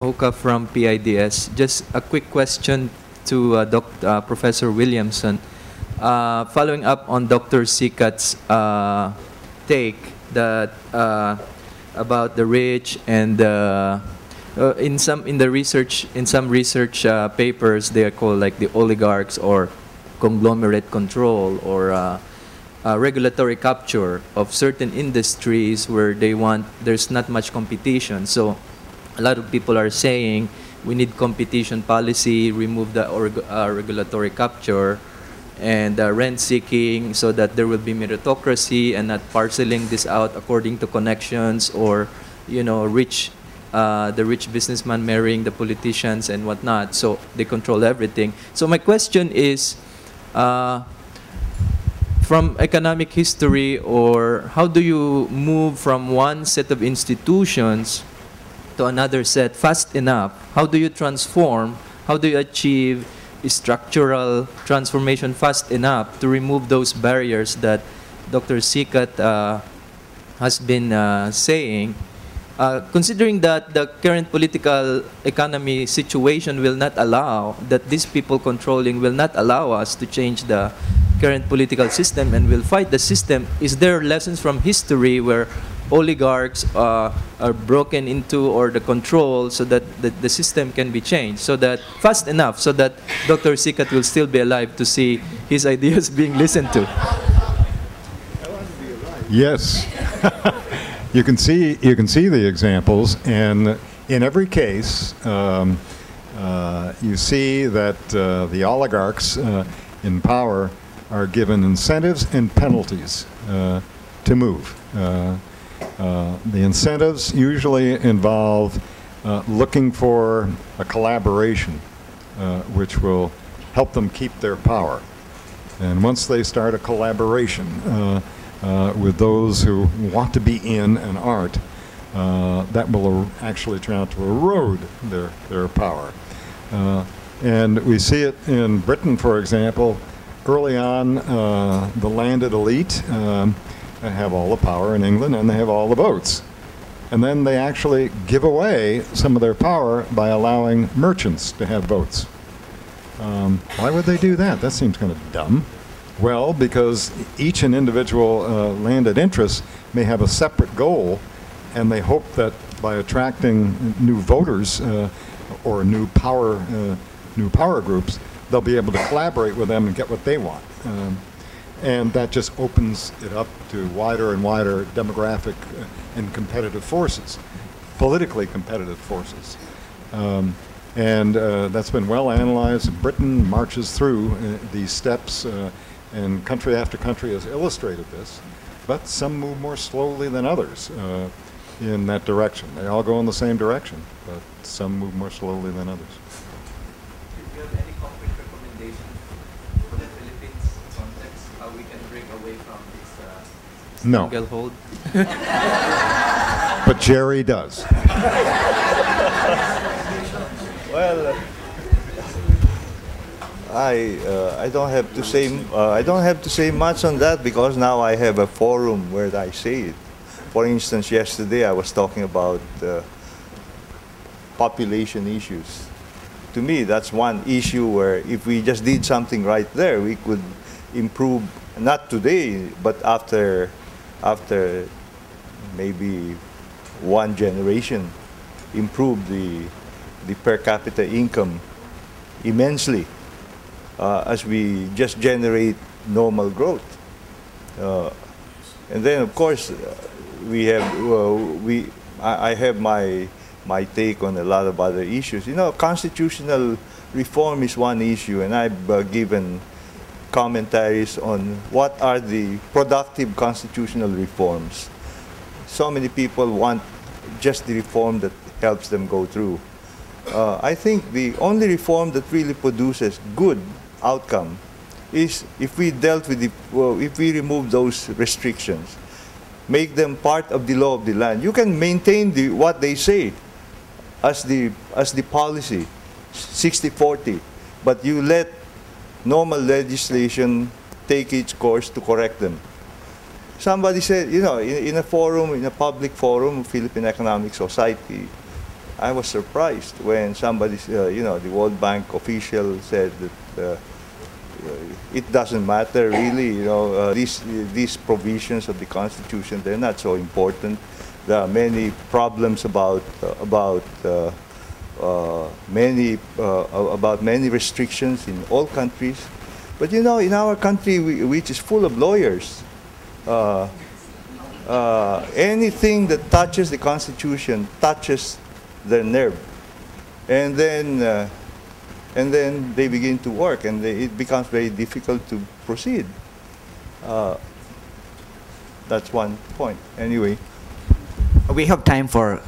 Hoka from PIDS. Just a quick question to Professor Williamson. Following up on Dr. Sikat's take that about the rich and in some research papers they are called like the oligarchs or conglomerate control or regulatory capture of certain industries where there's not much competition. So a lot of people are saying we need competition policy, remove the regulatory capture, and rent seeking so that there will be meritocracy and not parceling this out according to connections or, you know, the rich businessman marrying the politicians and whatnot. So they control everything. So my question is, from economic history, or how do you move from one set of institutions to another set fast enough? How do you transform? How do you achieve structural transformation fast enough to remove those barriers that Dr. Sikat has been saying? Considering that the current political economy situation will not allow, that these people controlling will not allow us to change the current political system and will fight the system, is there lessons from history where oligarchs are broken into or the control so that the system can be changed so that fast enough so that Dr. Sikat will still be alive to see his ideas being listened to? Yes. You can see the examples, and in every case you see that the oligarchs in power are given incentives and penalties to move. The incentives usually involve looking for a collaboration which will help them keep their power. And once they start a collaboration with those who want to be in and aren't, that will actually turn out to erode their power. And we see it in Britain, for example. Early on, the landed elite have all the power in England, and they have all the votes. And then they actually give away some of their power by allowing merchants to have votes. Why would they do that? That seems kind of dumb. Well, because each and individual landed interest may have a separate goal, and they hope that by attracting new voters or new power groups, they'll be able to collaborate with them and get what they want. And that just opens it up to wider and wider demographic and competitive forces, politically competitive forces. And that's been well analyzed. Britain marches through these steps, and country after country has illustrated this, but some move more slowly than others in that direction. They all go in the same direction, but some move more slowly than others. Do you have any concrete recommendations for the Philippines context, how we can break away from this stranglehold? But Jerry does. Well, I don't have to say much on that because now I have a forum where I say it. For instance, yesterday I was talking about population issues. To me, that's one issue where if we just did something right there, we could improve, not today, but after maybe one generation, improve the per capita income immensely as we just generate normal growth. And then, of course, I have my take on a lot of other issues. You know, constitutional reform is one issue, and I've given commentaries on what are the productive constitutional reforms. So many people want just the reform that helps them go through. I think the only reform that really produces good outcome is if we dealt with if we remove those restrictions, make them part of the law of the land. You can maintain what they say as the policy, 60-40, but you let normal legislation take its course to correct them. Somebody said, you know, in a forum, in a public forum, Philippine Economic Society, I was surprised when somebody, the World Bank official said that it doesn't matter really, these provisions of the Constitution, they're not so important. There are many problems about many restrictions in all countries. But in our country, which is full of lawyers, anything that touches the Constitution touches their nerve, and then they begin to work, and it becomes very difficult to proceed. That's one point. Anyway. We have time for